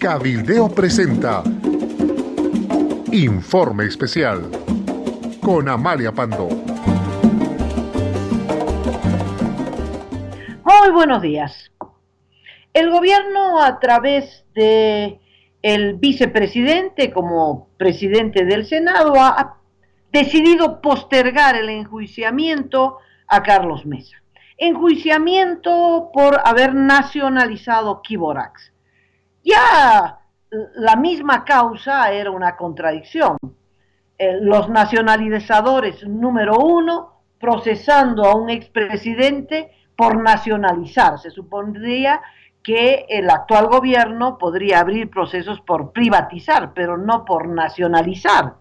Cabildeo presenta Informe Especial con Amalia Pando. Muy buenos días. El gobierno, a través de el vicepresidente como presidente del Senado, ha decidido postergar el enjuiciamiento a Carlos Mesa. Enjuiciamiento por haber nacionalizado Quiborax. Ya la misma causa era una contradicción. Los nacionalizadores número uno procesando a un expresidente por nacionalizar. Se supondría que el actual gobierno podría abrir procesos por privatizar, pero no por nacionalizar.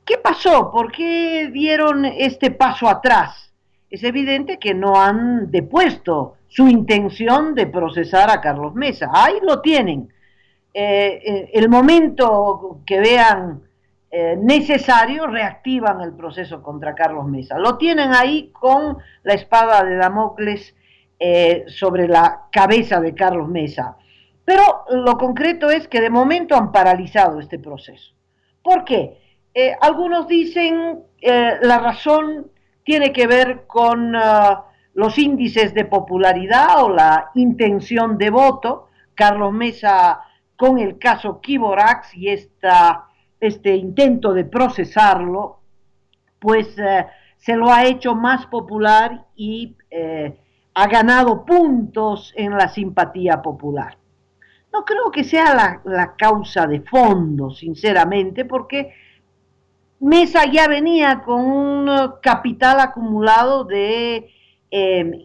¿Qué pasó? ¿Por qué dieron este paso atrás? Es evidente que no han depuesto su intención de procesar a Carlos Mesa. Ahí lo tienen. El momento que vean necesario, reactivan el proceso contra Carlos Mesa. Lo tienen ahí con la espada de Damocles sobre la cabeza de Carlos Mesa. Pero lo concreto es que de momento han paralizado este proceso. ¿Por qué? Algunos dicen la razón tiene que ver con los índices de popularidad o la intención de voto. Carlos Mesa, con el caso Quiborax y este intento de procesarlo, pues se lo ha hecho más popular y ha ganado puntos en la simpatía popular. No creo que sea la causa de fondo, sinceramente, porque Mesa ya venía con un capital acumulado de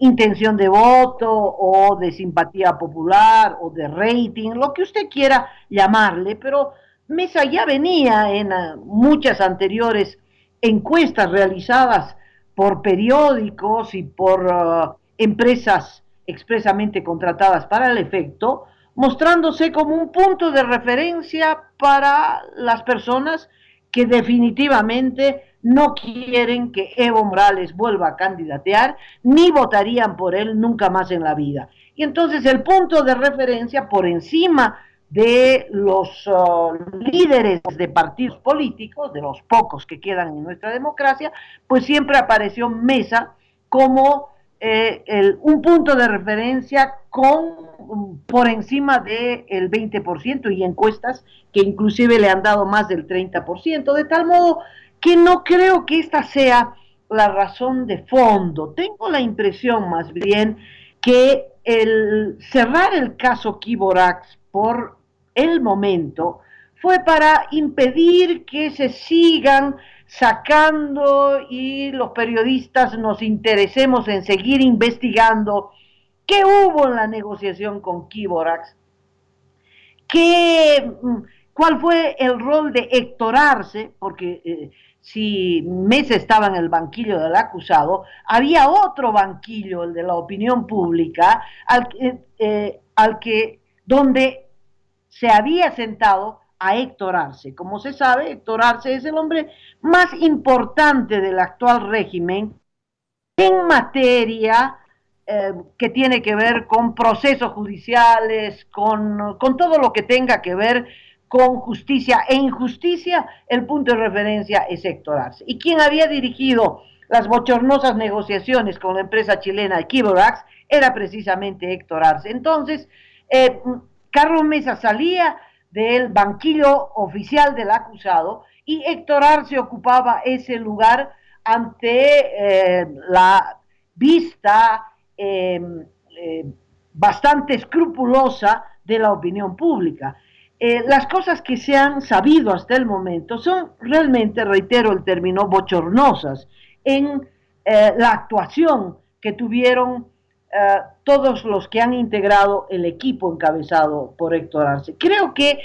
intención de voto o de simpatía popular o de rating, lo que usted quiera llamarle, pero Mesa ya venía en muchas anteriores encuestas realizadas por periódicos y por empresas expresamente contratadas para el efecto, mostrándose como un punto de referencia para las personas que definitivamente no quieren que Evo Morales vuelva a candidatear, ni votarían por él nunca más en la vida. Y entonces el punto de referencia por encima de los líderes de partidos políticos, de los pocos que quedan en nuestra democracia, pues siempre apareció Mesa como un punto de referencia por encima del 20% y encuestas que inclusive le han dado más del 30%, de tal modo que no creo que esta sea la razón de fondo. Tengo la impresión más bien que el cerrar el caso Quiborax por el momento fue para impedir que se sigan sacando y los periodistas nos interesemos en seguir investigando qué hubo en la negociación con Quiborax, cuál fue el rol de Héctor Arce, porque si Mesa estaba en el banquillo del acusado, había otro banquillo, el de la opinión pública, donde se había sentado a Héctor Arce. Como se sabe, Héctor Arce es el hombre más importante del actual régimen en materia que tiene que ver con procesos judiciales, con todo lo que tenga que ver con justicia e injusticia. El punto de referencia es Héctor Arce. Y quien había dirigido las bochornosas negociaciones con la empresa chilena Quiborax era precisamente Héctor Arce. Entonces, Carlos Mesa salía del banquillo oficial del acusado y Héctor Arce ocupaba ese lugar ante la vista bastante escrupulosa de la opinión pública. Las cosas que se han sabido hasta el momento son realmente, reitero el término, bochornosas en la actuación que tuvieron todos los que han integrado el equipo encabezado por Héctor Arce. Creo que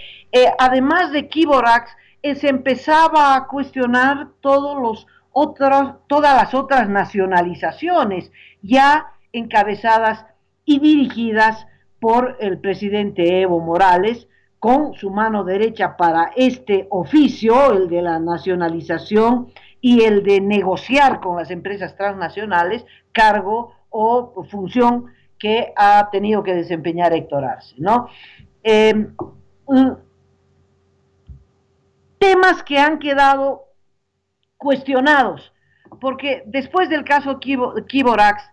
además de Quiborax se empezaba a cuestionar todas las otras nacionalizaciones ya encabezadas y dirigidas por el presidente Evo Morales, con su mano derecha para este oficio, el de la nacionalización y el de negociar con las empresas transnacionales, cargo o función que ha tenido que desempeñar Héctor Arce, ¿no? Eh, Temas que han quedado cuestionados, porque después del caso Kiborax,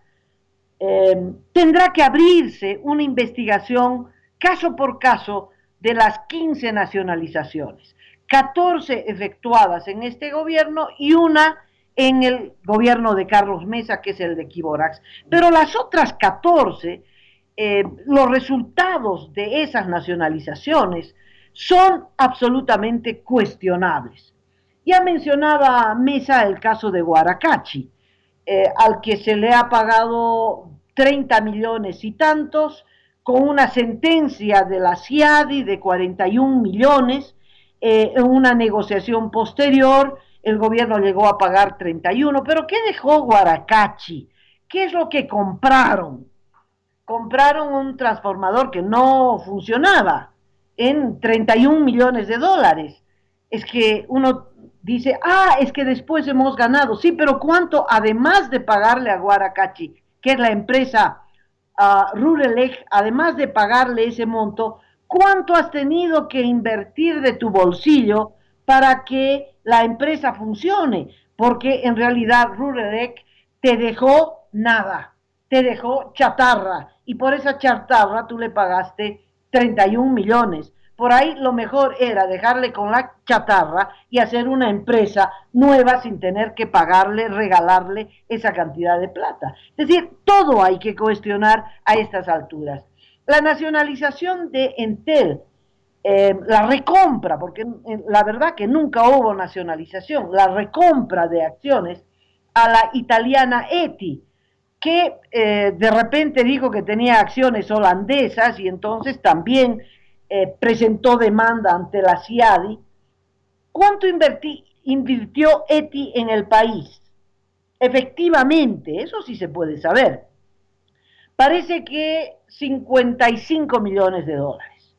tendrá que abrirse una investigación caso por caso de las 15 nacionalizaciones, 14 efectuadas en este gobierno y una en el gobierno de Carlos Mesa, que es el de Kiborax. Pero las otras 14, los resultados de esas nacionalizaciones son absolutamente cuestionables. Ya mencionaba Mesa el caso de Guaracachi, al que se le ha pagado 30 millones y tantos, con una sentencia de la CIADI de 41 millones, en una negociación posterior, el gobierno llegó a pagar 31, pero ¿qué dejó Guaracachi? ¿Qué es lo que compraron? Compraron un transformador que no funcionaba en 31 millones de dólares. Es que uno dice, es que después hemos ganado. Sí, pero ¿cuánto, además de pagarle a Guaracachi, que es la empresa Rurelec, además de pagarle ese monto, cuánto has tenido que invertir de tu bolsillo para que la empresa funcione? Porque en realidad Rurelec te dejó nada, te dejó chatarra, y por esa chatarra tú le pagaste 31 millones. Por ahí lo mejor era dejarle con la chatarra y hacer una empresa nueva sin tener que pagarle, regalarle esa cantidad de plata. Es decir, todo hay que cuestionar a estas alturas. La nacionalización de Entel, la recompra, porque la verdad que nunca hubo nacionalización, la recompra de acciones a la italiana Eti, que de repente dijo que tenía acciones holandesas y entonces también presentó demanda ante la CIADI. ¿Cuánto invirtió Eti en el país? Efectivamente, eso sí se puede saber. Parece que 55 millones de dólares.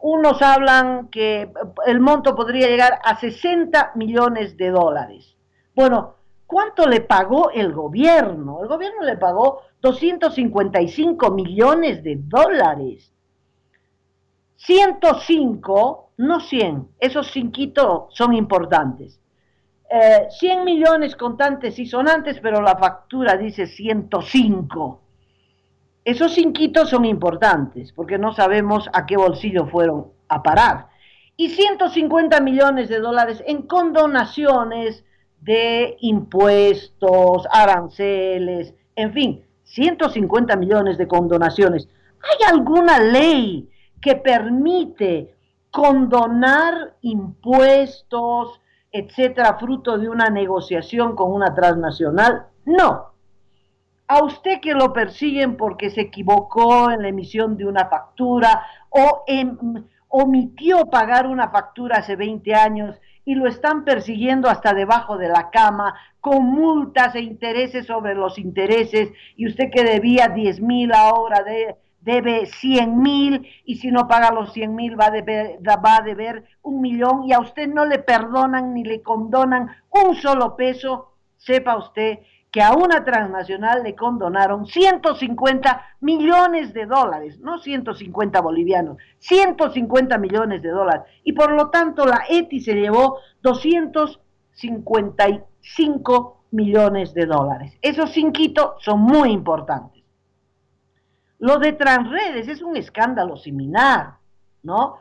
Unos hablan que el monto podría llegar a 60 millones de dólares. Bueno, ¿cuánto le pagó el gobierno? El gobierno le pagó 255 millones de dólares. 105, no 100, esos cinquitos son importantes. 100 millones contantes y sonantes, pero la factura dice 105. Esos cinquitos son importantes, porque no sabemos a qué bolsillo fueron a parar. Y 150 millones de dólares en condonaciones de impuestos, aranceles, en fin, 150 millones de condonaciones. ¿Hay alguna ley que permite condonar impuestos, etcétera, fruto de una negociación con una transnacional? No. A usted que lo persiguen porque se equivocó en la emisión de una factura o omitió pagar una factura hace 20 años y lo están persiguiendo hasta debajo de la cama con multas e intereses sobre los intereses, y usted que debía 10,000 ahora debe 100,000, y si no paga los 100,000 va a deber 1,000,000, y a usted no le perdonan ni le condonan un solo peso. Sepa usted que a una transnacional le condonaron 150 millones de dólares, no 150 bolivianos, 150 millones de dólares. Y por lo tanto la ETI se llevó 255 millones de dólares. Esos cinquitos son muy importantes. Lo de Transredes es un escándalo similar, ¿no?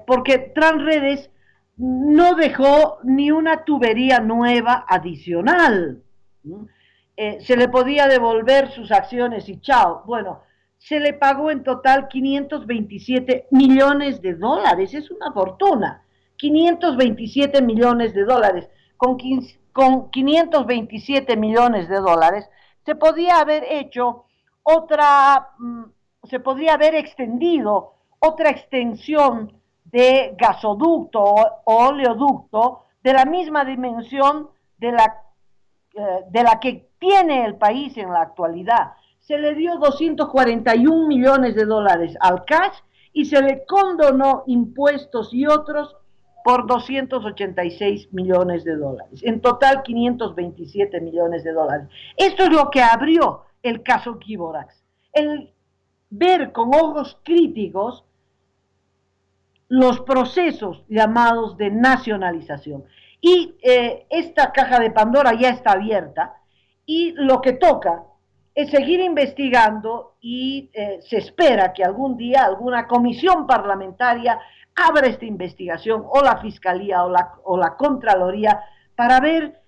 Porque Transredes no dejó ni una tubería nueva adicional. Se le podía devolver sus acciones y chao. Bueno, se le pagó en total 527 millones de dólares, es una fortuna. 527 millones de dólares. Con 527 millones de dólares se podía haber hecho se podría haber extendido otra extensión de gasoducto o oleoducto de la misma dimensión de la que tiene el país en la actualidad. Se le dio 241 millones de dólares al cash y se le condonó impuestos y otros por 286 millones de dólares. En total, 527 millones de dólares. Esto es lo que abrió el caso Kiborax. El ver con ojos críticos los procesos llamados de nacionalización. Y esta caja de Pandora ya está abierta y lo que toca es seguir investigando y se espera que algún día alguna comisión parlamentaria abra esta investigación o la Fiscalía o la Contraloría para ver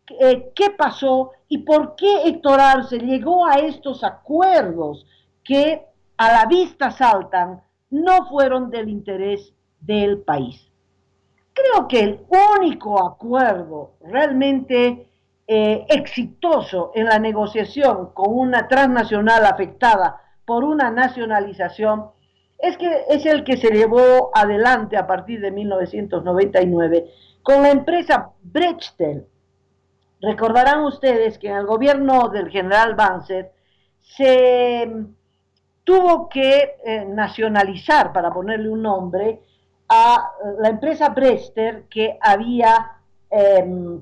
qué pasó y por qué Héctor Arce llegó a estos acuerdos que a la vista saltan no fueron del interés del país. Creo que el único acuerdo realmente exitoso en la negociación con una transnacional afectada por una nacionalización es el que se llevó adelante a partir de 1999 con la empresa Brechtel. Recordarán ustedes que en el gobierno del general Banzer se tuvo que nacionalizar, para ponerle un nombre, a la empresa Brechtel que había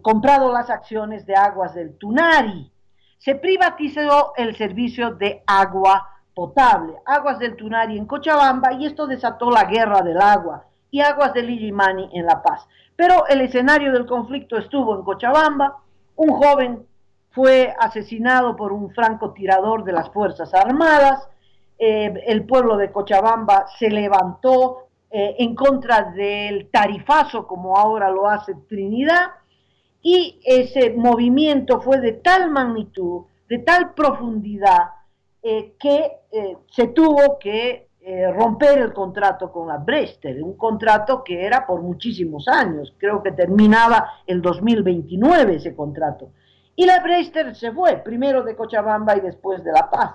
comprado las acciones de Aguas del Tunari. Se privatizó el servicio de agua potable, Aguas del Tunari en Cochabamba, y esto desató la guerra del agua, y Aguas del Illimani en La Paz. Pero el escenario del conflicto estuvo en Cochabamba. Un joven fue asesinado por un francotirador de las Fuerzas Armadas. El pueblo de Cochabamba se levantó en contra del tarifazo, como ahora lo hace Trinidad, y ese movimiento fue de tal magnitud, de tal profundidad, que se tuvo que romper el contrato con la Brechtel, un contrato que era por muchísimos años, creo que terminaba el 2029 ese contrato. Y la Brechtel se fue, primero de Cochabamba y después de La Paz.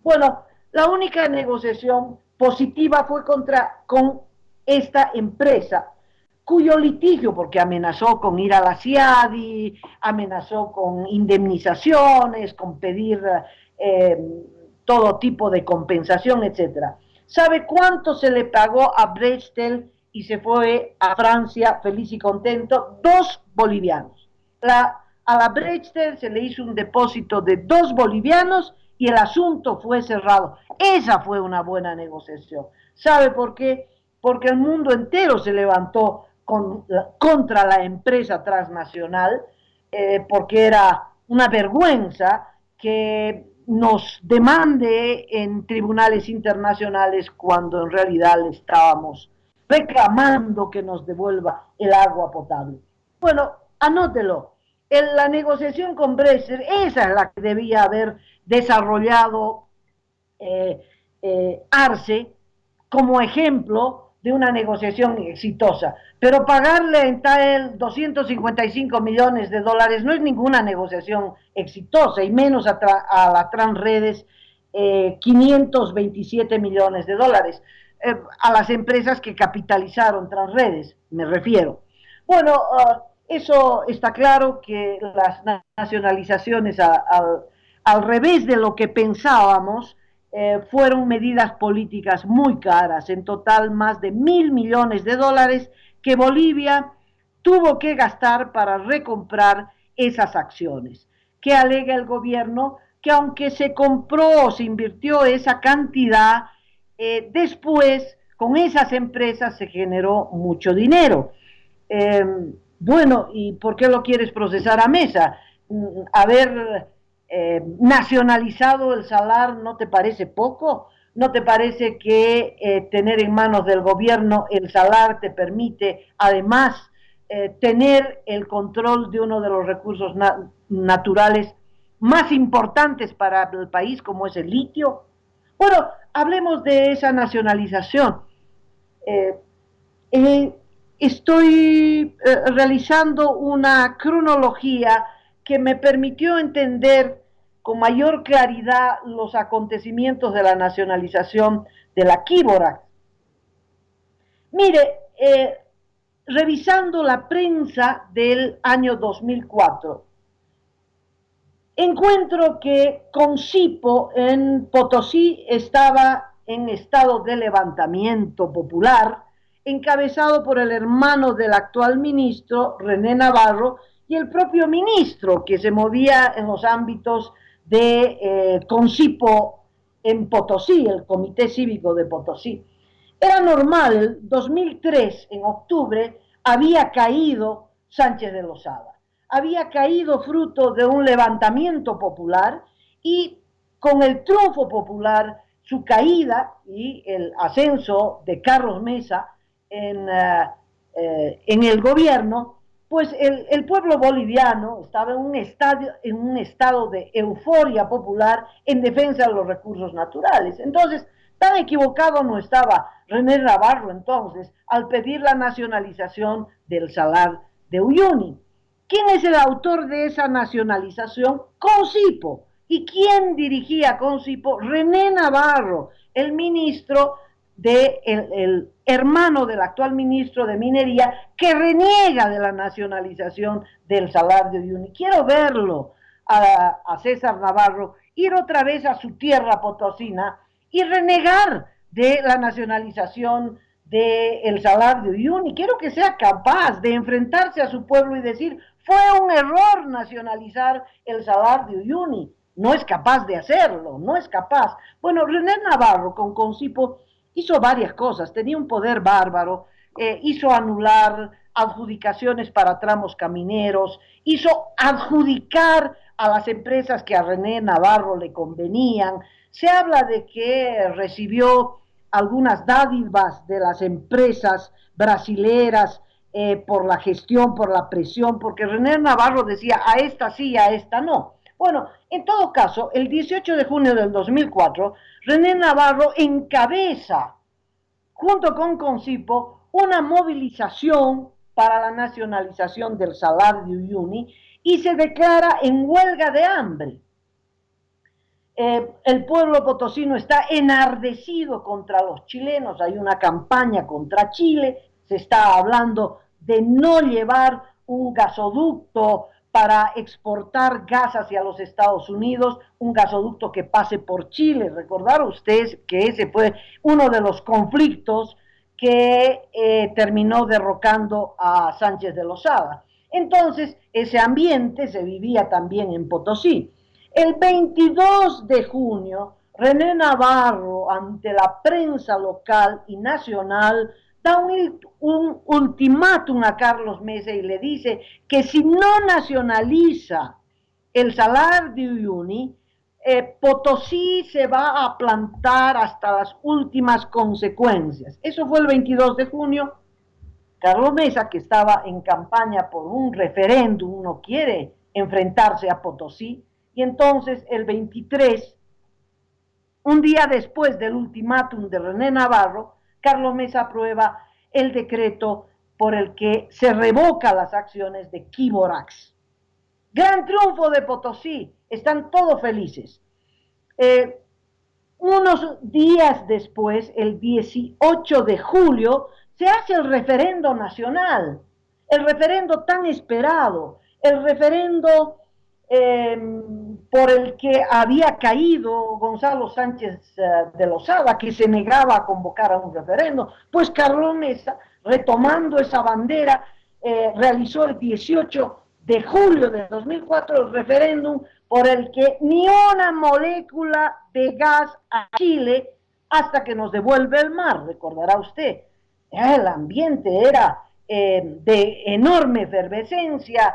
Bueno, la única negociación positiva fue con esta empresa, cuyo litigio, porque amenazó con ir a la CIADI, amenazó con indemnizaciones, con pedir todo tipo de compensación, etcétera. ¿Sabe cuánto se le pagó a Brechtel y se fue a Francia feliz y contento? 2 bolivianos. A la Brechtel se le hizo un depósito de 2 bolivianos y el asunto fue cerrado. Esa fue una buena negociación. ¿Sabe por qué? Porque el mundo entero se levantó contra la empresa transnacional, porque era una vergüenza que nos demande en tribunales internacionales cuando en realidad le estábamos reclamando que nos devuelva el agua potable. Bueno, anótelo. La negociación con Brechtel, esa es la que debía haber desarrollado Arce como ejemplo de una negociación exitosa. Pero pagarle en tal 255 millones de dólares no es ninguna negociación exitosa, y menos a la Transredes 527 millones de dólares. A las empresas que capitalizaron Transredes, me refiero. Bueno, eso está claro que las nacionalizaciones al revés de lo que pensábamos, fueron medidas políticas muy caras, en total más de 1.000 millones de dólares que Bolivia tuvo que gastar para recomprar esas acciones. ¿Qué alega el gobierno? Que aunque se compró o se invirtió esa cantidad, después con esas empresas se generó mucho dinero. Bueno, ¿y por qué lo quieres procesar a mesa? Haber nacionalizado el salar, ¿no te parece poco? ¿No te parece que tener en manos del gobierno el salar te permite además tener el control de uno de los recursos naturales más importantes para el país, como es el litio? Bueno, hablemos de esa nacionalización. Estoy realizando una cronología que me permitió entender con mayor claridad los acontecimientos de la nacionalización de la Quíbora. Mire, revisando la prensa del año 2004, encuentro que Concipo en Potosí estaba en estado de levantamiento popular, encabezado por el hermano del actual ministro, René Navarro, y el propio ministro que se movía en los ámbitos de Concipo en Potosí, el Comité Cívico de Potosí. Era normal, el 2003, en octubre, había caído Sánchez de Lozada. Había caído fruto de un levantamiento popular y con el triunfo popular, su caída y el ascenso de Carlos Mesa en el gobierno, pues el pueblo boliviano estaba en un estado de euforia popular en defensa de los recursos naturales. Entonces, tan equivocado no estaba René Navarro entonces al pedir la nacionalización del Salar de Uyuni. ¿Quién es el autor de esa nacionalización? Concipo. ¿Y quién dirigía Concipo? René Navarro, el ministro el hermano del actual ministro de Minería, que reniega de la nacionalización del Salar de Uyuni. Quiero verlo a César Navarro ir otra vez a su tierra potosina y renegar de la nacionalización del Salar de Uyuni. Quiero que sea capaz de enfrentarse a su pueblo y decir, fue un error nacionalizar el Salar de Uyuni. No es capaz de hacerlo, no es capaz. Bueno, René Navarro con Concipo hizo varias cosas, tenía un poder bárbaro, hizo anular adjudicaciones para tramos camineros, hizo adjudicar a las empresas que a René Navarro le convenían. Se habla de que recibió algunas dádivas de las empresas brasileras por la gestión, por la presión, porque René Navarro decía a esta sí, a esta no. Bueno, en todo caso, el 18 de junio del 2004, René Navarro encabeza, junto con Concipo, una movilización para la nacionalización del Salar de Uyuni y se declara en huelga de hambre. El pueblo potosino está enardecido contra los chilenos, hay una campaña contra Chile, se está hablando de no llevar un gasoducto para exportar gas hacia los Estados Unidos, un gasoducto que pase por Chile. Recordar ustedes que ese fue uno de los conflictos que terminó derrocando a Sánchez de Lozada. Entonces, ese ambiente se vivía también en Potosí. El 22 de junio, René Navarro, ante la prensa local y nacional, da un ultimátum a Carlos Mesa y le dice que si no nacionaliza el Salar de Uyuni, Potosí se va a plantar hasta las últimas consecuencias. Eso fue el 22 de junio. Carlos Mesa, que estaba en campaña por un referéndum, no quiere enfrentarse a Potosí, y entonces el 23, un día después del ultimátum de René Navarro, Carlos Mesa aprueba el decreto por el que se revoca las acciones de Quiborax. Gran triunfo de Potosí, están todos felices. Unos días después, el 18 de julio, se hace el referendo nacional, el referendo tan esperado, el referendo por el que había caído Gonzalo Sánchez de Lozada, que se negaba a convocar a un referendo. Pues Carlos Mesa, retomando esa bandera, realizó el 18 de julio de 2004 el referéndum por el que ni una molécula de gas a Chile hasta que nos devuelve el mar, recordará usted. El ambiente era de enorme efervescencia.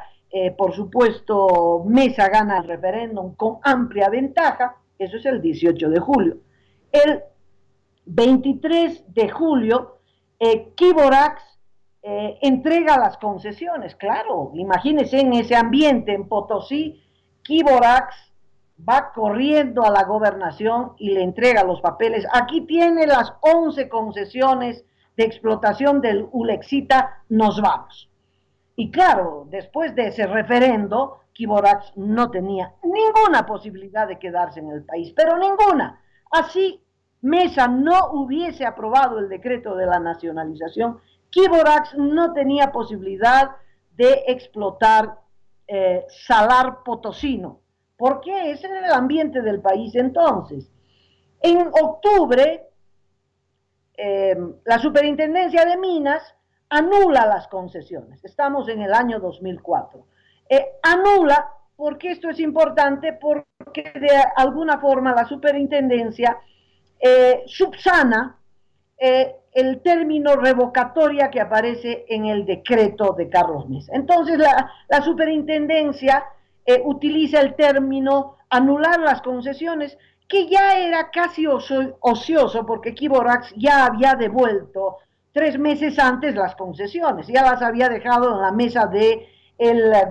Por supuesto, Mesa gana el referéndum con amplia ventaja, eso es el 18 de julio. El 23 de julio, Quiborax entrega las concesiones, claro, imagínense en ese ambiente en Potosí, Quiborax va corriendo a la gobernación y le entrega los papeles. Aquí tiene las 11 concesiones de explotación del Ulexita, nos vamos. Y claro, después de ese referendo, Quiborax no tenía ninguna posibilidad de quedarse en el país, pero ninguna. Así Mesa no hubiese aprobado el decreto de la nacionalización, Quiborax no tenía posibilidad de explotar salar potosino. ¿Por qué? Ese era el ambiente del país entonces. En octubre, la Superintendencia de Minas anula las concesiones. Estamos en el año 2004. Anula, porque esto es importante, porque de alguna forma la superintendencia subsana el término revocatoria que aparece en el decreto de Carlos Mesa. Entonces la superintendencia utiliza el término anular las concesiones, que ya era casi ocioso porque Kiborax ya había devuelto 3 meses antes las concesiones, ya las había dejado en la mesa del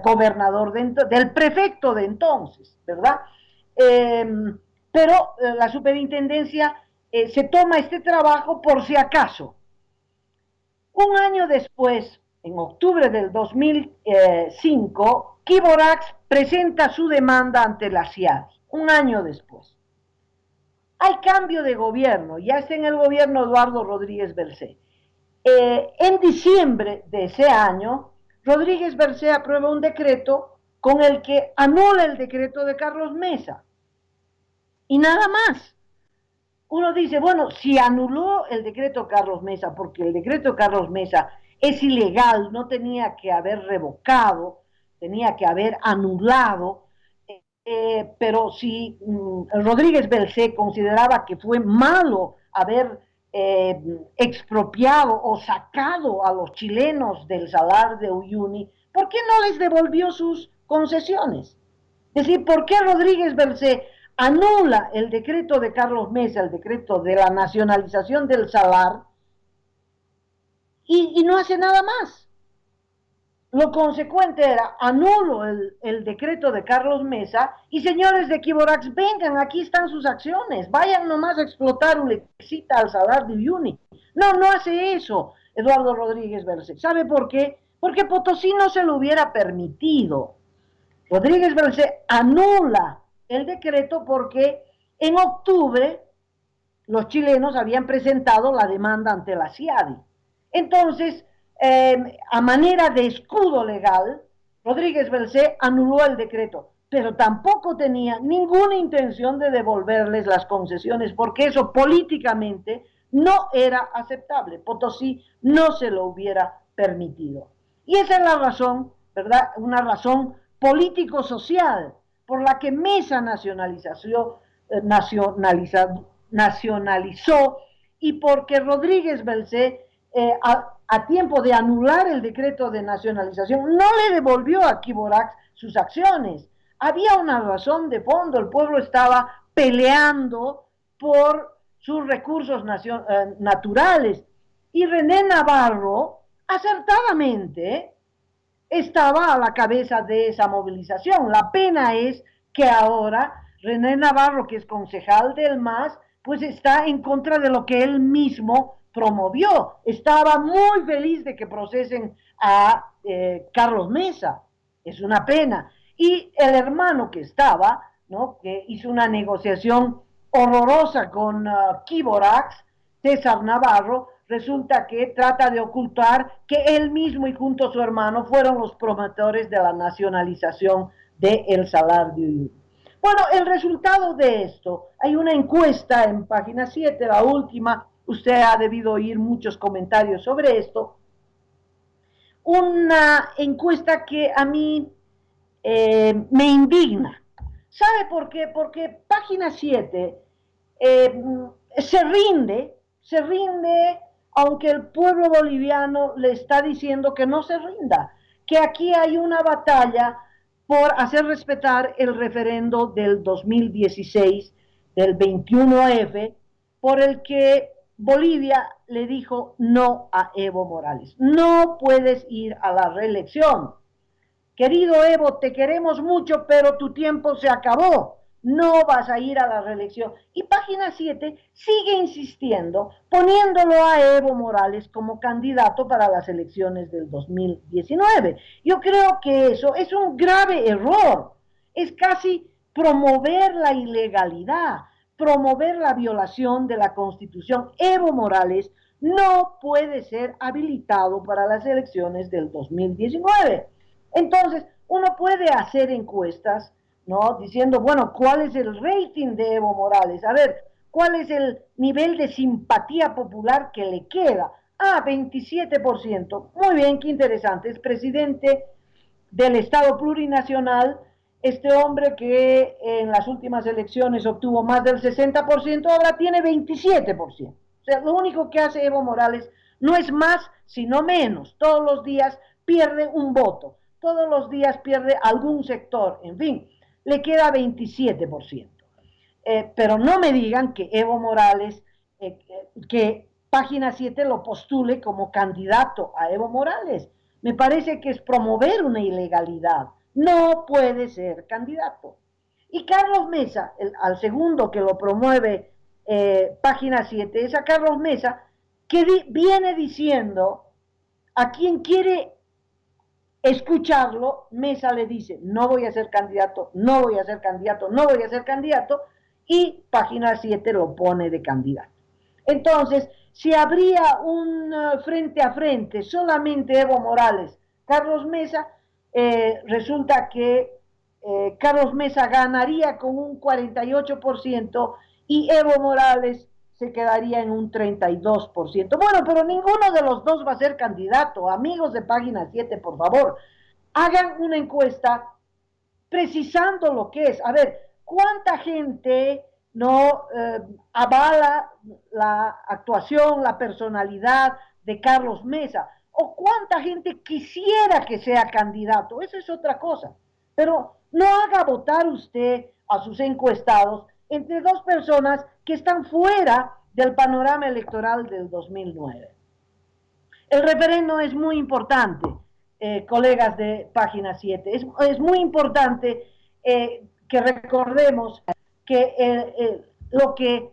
gobernador, del prefecto de entonces, ¿verdad? Pero la superintendencia se toma este trabajo por si acaso. Un año después, en octubre del 2005, Kiborax presenta su demanda ante la CIADI, un año después. Hay cambio de gobierno, ya está en el gobierno Eduardo Rodríguez Bercé. En diciembre de ese año, Rodríguez Bercé aprueba un decreto con el que anula el decreto de Carlos Mesa. Y nada más. Uno dice, bueno, si anuló el decreto Carlos Mesa, porque el decreto Carlos Mesa es ilegal, no tenía que haber revocado, tenía que haber anulado, pero si Rodríguez Bercé consideraba que fue malo haber expropiado o sacado a los chilenos del Salar de Uyuni, ¿por qué no les devolvió sus concesiones? Es decir, ¿por qué Rodríguez Bercé anula el decreto de Carlos Mesa, el decreto de la nacionalización del Salar, y no hace nada más? Lo consecuente era, anulo el decreto de Carlos Mesa y señores de Kiborax, vengan, aquí están sus acciones, vayan nomás a explotar Ulexita al Salar de Uyuni. No hace eso Eduardo Rodríguez Bercé. ¿Sabe por qué? Porque Potosí no se lo hubiera permitido. Rodríguez Bercé anula el decreto porque en octubre los chilenos habían presentado la demanda ante la CIADI. Entonces, a manera de escudo legal, Rodríguez Bercé anuló el decreto, pero tampoco tenía ninguna intención de devolverles las concesiones, porque eso políticamente no era aceptable. Potosí no se lo hubiera permitido. Y esa es la razón, ¿verdad? Una razón político-social por la que Mesa nacionalizó y porque Rodríguez Bercé a tiempo de anular el decreto de nacionalización, no le devolvió a Kiborax sus acciones. Había una razón de fondo, el pueblo estaba peleando por sus recursos naturales. Y René Navarro, acertadamente, estaba a la cabeza de esa movilización. La pena es que ahora René Navarro, que es concejal del MAS, pues está en contra de lo que él mismo promovió. Estaba muy feliz de que procesen a Carlos Mesa. Es una pena. Y el hermano que estaba, ¿no?, que hizo una negociación horrorosa con Kiborax, César Navarro, resulta que trata de ocultar que él mismo y junto a su hermano fueron los promotores de la nacionalización de El Salar de Uyuni. Bueno, el resultado de esto, hay una encuesta en página 7, la última. Usted ha debido oír muchos comentarios sobre esto. Una encuesta que a mí me indigna. ¿Sabe por qué? Porque página 7 se rinde, aunque el pueblo boliviano le está diciendo que no se rinda, que aquí hay una batalla por hacer respetar el referendo del 2016, del 21F, por el que Bolivia le dijo no a Evo Morales. No puedes ir a la reelección. Querido Evo, te queremos mucho, pero tu tiempo se acabó. No vas a ir a la reelección. Y página 7 sigue insistiendo, poniéndolo a Evo Morales como candidato para las elecciones del 2019. Yo creo que eso es un grave error. Es casi promover la ilegalidad, promover la violación de la Constitución. Evo Morales no puede ser habilitado para las elecciones del 2019. Entonces, uno puede hacer encuestas, ¿no?, diciendo, bueno, ¿cuál es el rating de Evo Morales? A ver, ¿cuál es el nivel de simpatía popular que le queda? 27%. Muy bien, qué interesante. Es presidente del Estado plurinacional. Este hombre que en las últimas elecciones obtuvo más del 60%, ahora tiene 27%. O sea, lo único que hace Evo Morales no es más, sino menos. Todos los días pierde un voto, todos los días pierde algún sector, en fin, le queda 27%. Pero no me digan que Evo Morales, que Página 7 lo postule como candidato a Evo Morales. Me parece que es promover una ilegalidad. No puede ser candidato. Y Carlos Mesa, al segundo que lo promueve Página 7, es a Carlos Mesa, que viene diciendo a quien quiere escucharlo, Mesa le dice, no voy a ser candidato, no voy a ser candidato, no voy a ser candidato, y Página 7 lo pone de candidato. Entonces, si habría un frente a frente, solamente Evo Morales, Carlos Mesa, resulta que Carlos Mesa ganaría con un 48% y Evo Morales se quedaría en un 32%. Bueno, pero ninguno de los dos va a ser candidato. Amigos de Página 7, por favor, hagan una encuesta precisando lo que es. A ver, ¿cuánta gente no avala la actuación, la personalidad de Carlos Mesa? ¿O cuánta gente quisiera que sea candidato? Eso es otra cosa. Pero no haga votar usted a sus encuestados entre dos personas que están fuera del panorama electoral del 2009. El referendo es muy importante, colegas de Página 7. Es muy importante que recordemos que lo que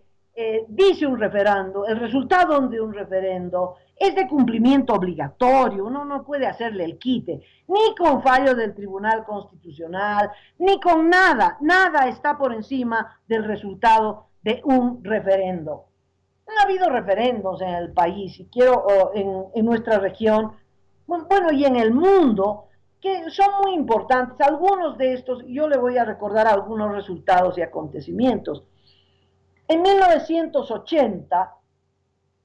dice un referendo, el resultado de un referendo, es de cumplimiento obligatorio. Uno no puede hacerle el quite, ni con fallo del Tribunal Constitucional, ni con nada. Nada está por encima del resultado de un referendo. Ha habido referendos en el país, y quiero en nuestra región, bueno, y en el mundo, que son muy importantes. Algunos de estos, yo le voy a recordar algunos resultados y acontecimientos. En 1980,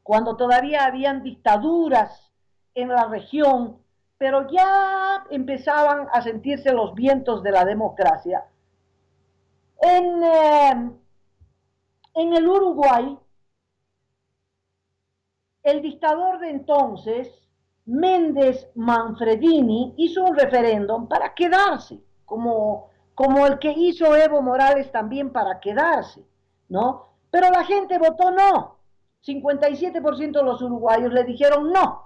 cuando todavía habían dictaduras en la región, pero ya empezaban a sentirse los vientos de la democracia, en el Uruguay, el dictador de entonces, Méndez Manfredini, hizo un referéndum para quedarse, como el que hizo Evo Morales también para quedarse, ¿no? Pero la gente votó no. 57% de los uruguayos le dijeron no.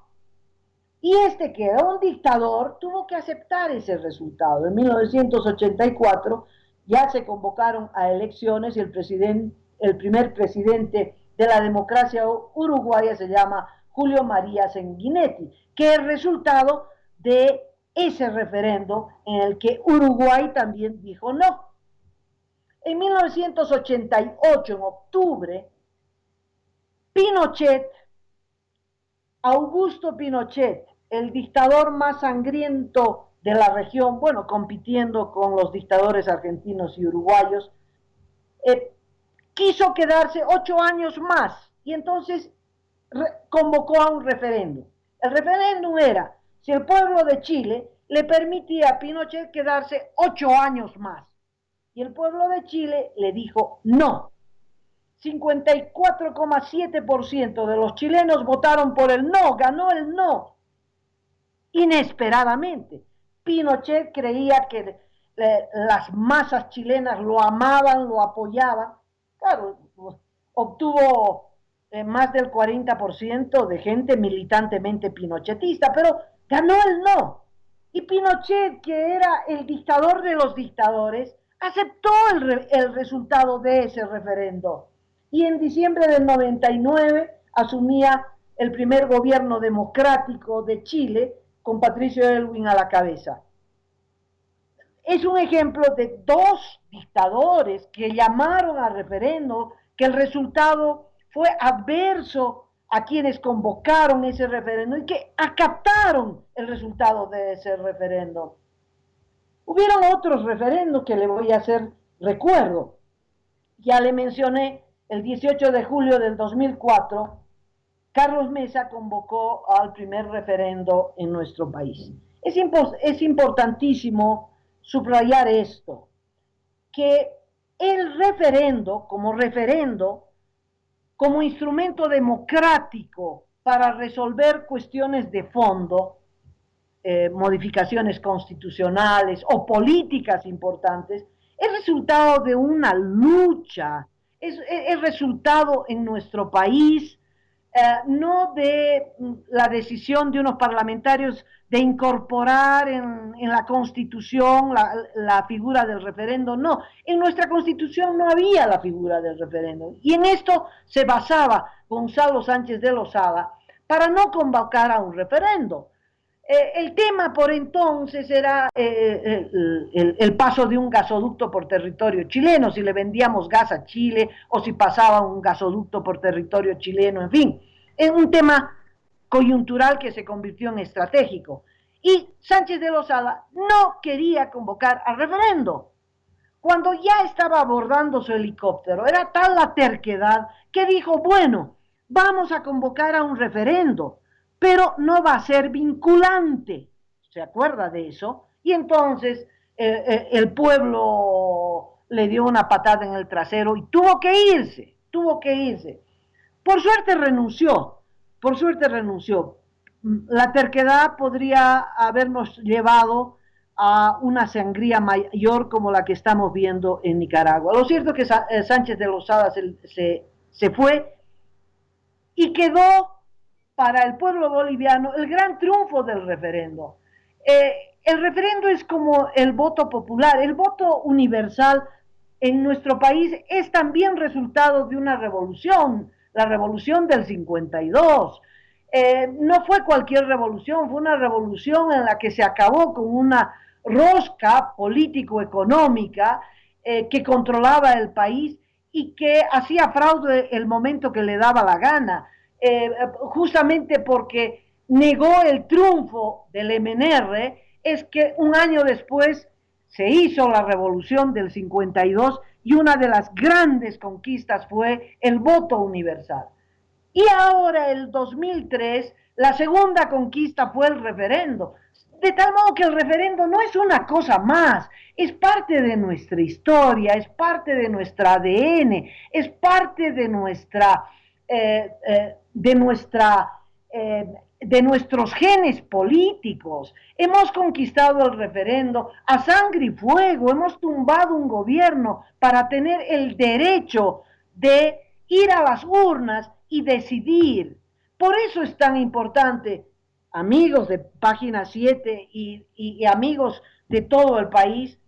Y este, que era un dictador, tuvo que aceptar ese resultado. En 1984 ya se convocaron a elecciones y el primer presidente de la democracia uruguaya se llama Julio María Sanguinetti, que es el resultado de ese referendo en el que Uruguay también dijo no. En 1988, en octubre, Pinochet, Augusto Pinochet, el dictador más sangriento de la región, bueno, compitiendo con los dictadores argentinos y uruguayos, quiso quedarse 8 años más y entonces convocó a un referéndum. El referéndum era si el pueblo de Chile le permitía a Pinochet quedarse 8 años más. Y el pueblo de Chile le dijo no. 54,7% de los chilenos votaron por el no, ganó el no. Inesperadamente. Pinochet creía que las masas chilenas lo amaban, lo apoyaban. Claro, obtuvo más del 40% de gente militantemente pinochetista, pero ganó el no. Y Pinochet, que era el dictador de los dictadores, aceptó el resultado de ese referendo. Y en diciembre del 99 asumía el primer gobierno democrático de Chile con Patricio Aylwin a la cabeza. Es un ejemplo de dos dictadores que llamaron al referendo, que el resultado fue adverso a quienes convocaron ese referendo y que acataron el resultado de ese referendo. Hubieron otros referendos que le voy a hacer recuerdo. Ya le mencioné, el 18 de julio del 2004, Carlos Mesa convocó al primer referendo en nuestro país. Es importantísimo subrayar esto, que el referendo, como referendo, como instrumento democrático para resolver cuestiones de fondo, modificaciones constitucionales o políticas importantes, es resultado de una lucha, es resultado en nuestro país, no de la decisión de unos parlamentarios de incorporar en la Constitución la figura del referendo, no, en nuestra Constitución no había la figura del referendo, y en esto se basaba Gonzalo Sánchez de Lozada para no convocar a un referendo. El tema por entonces era el paso de un gasoducto por territorio chileno, si le vendíamos gas a Chile o si pasaba un gasoducto por territorio chileno, en fin, es un tema coyuntural que se convirtió en estratégico. Y Sánchez de Lozada no quería convocar al referendo. Cuando ya estaba abordando su helicóptero, era tal la terquedad que dijo, bueno, vamos a convocar a un referendo, pero no va a ser vinculante. ¿Se acuerda de eso? Y entonces el pueblo le dio una patada en el trasero y tuvo que irse, tuvo que irse. Por suerte renunció, por suerte renunció. La terquedad podría habernos llevado a una sangría mayor como la que estamos viendo en Nicaragua. Lo cierto es que Sánchez de Lozada se fue y quedó para el pueblo boliviano el gran triunfo del referendo. El referendo es como el voto popular, el voto universal en nuestro país es también resultado de una revolución, la revolución del 52. No fue cualquier revolución, fue una revolución en la que se acabó con una rosca político-económica que controlaba el país y que hacía fraude el momento que le daba la gana. Justamente porque negó el triunfo del MNR, es que un año después se hizo la revolución del 52 y una de las grandes conquistas fue el voto universal. Y ahora, el 2003, la segunda conquista fue el referendo. De tal modo que el referendo no es una cosa más, es parte de nuestra historia, es parte de nuestra ADN, es parte de nuestra de nuestros genes políticos. Hemos conquistado el referendo a sangre y fuego, hemos tumbado un gobierno para tener el derecho de ir a las urnas y decidir. Por eso es tan importante, amigos de Página 7 y amigos de todo el país,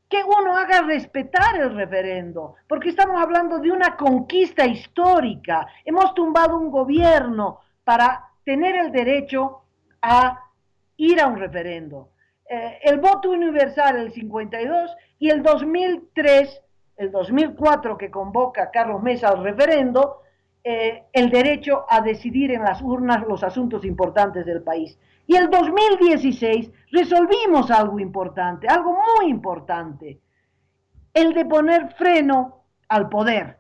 que uno haga respetar el referendo, porque estamos hablando de una conquista histórica. Hemos tumbado un gobierno para tener el derecho a ir a un referendo. El voto universal, el 52, y el 2003, el 2004 que convoca Carlos Mesa al referendo, el derecho a decidir en las urnas los asuntos importantes del país. Y el 2016 resolvimos algo importante, algo muy importante, el de poner freno al poder.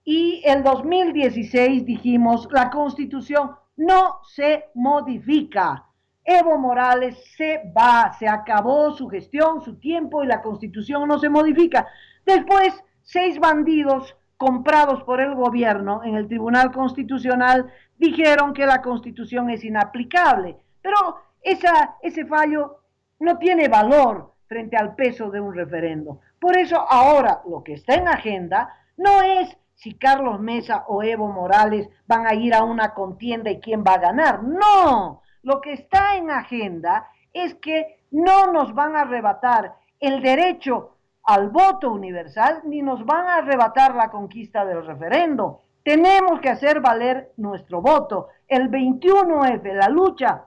Y el 2016 dijimos, la Constitución no se modifica. Evo Morales se va, se acabó su gestión, su tiempo y la Constitución no se modifica. Después, 6 bandidos comprados por el gobierno en el Tribunal Constitucional dijeron que la Constitución es inaplicable. Pero ese fallo no tiene valor frente al peso de un referendo. Por eso ahora lo que está en agenda no es si Carlos Mesa o Evo Morales van a ir a una contienda y quién va a ganar. No, lo que está en agenda es que no nos van a arrebatar el derecho al voto universal ni nos van a arrebatar la conquista del referendo. Tenemos que hacer valer nuestro voto. El 21F, la lucha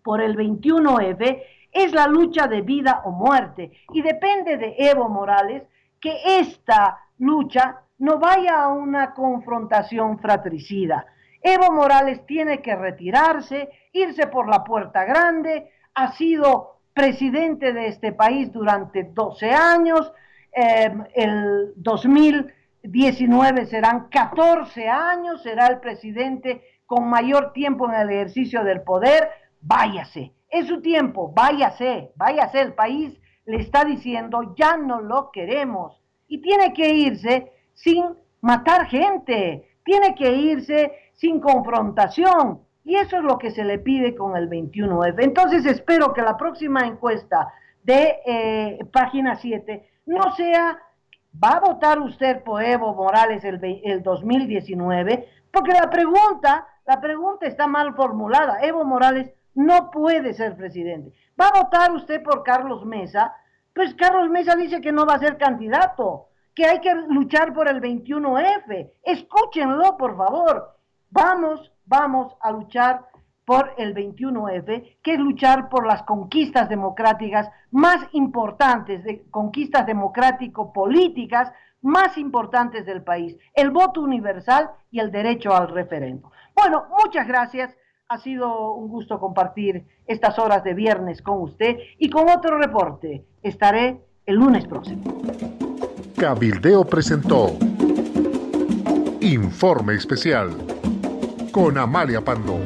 por el 21F es la lucha de vida o muerte y depende de Evo Morales que esta lucha no vaya a una confrontación fratricida. Evo Morales tiene que retirarse, irse por la puerta grande, ha sido presidente de este país durante 12 años, el 2019 serán 14 años, será el presidente con mayor tiempo en el ejercicio del poder. Váyase, es su tiempo, váyase, váyase, el país le está diciendo ya no lo queremos y tiene que irse sin matar gente, tiene que irse sin confrontación. Y eso es lo que se le pide con el 21F. Entonces espero que la próxima encuesta de Página 7 no sea, ¿va a votar usted por Evo Morales el 2019? Porque la pregunta está mal formulada. Evo Morales no puede ser presidente. ¿Va a votar usted por Carlos Mesa? Pues Carlos Mesa dice que no va a ser candidato, que hay que luchar por el 21F. Escúchenlo, por favor. Vamos a luchar por el 21F, que es luchar por las conquistas democráticas más importantes, conquistas democrático-políticas más importantes del país, el voto universal y el derecho al referendo. Bueno, muchas gracias. Ha sido un gusto compartir estas horas de viernes con usted y con otro reporte. Estaré el lunes próximo. Cabildeo presentó Informe Especial con Amalia Pando.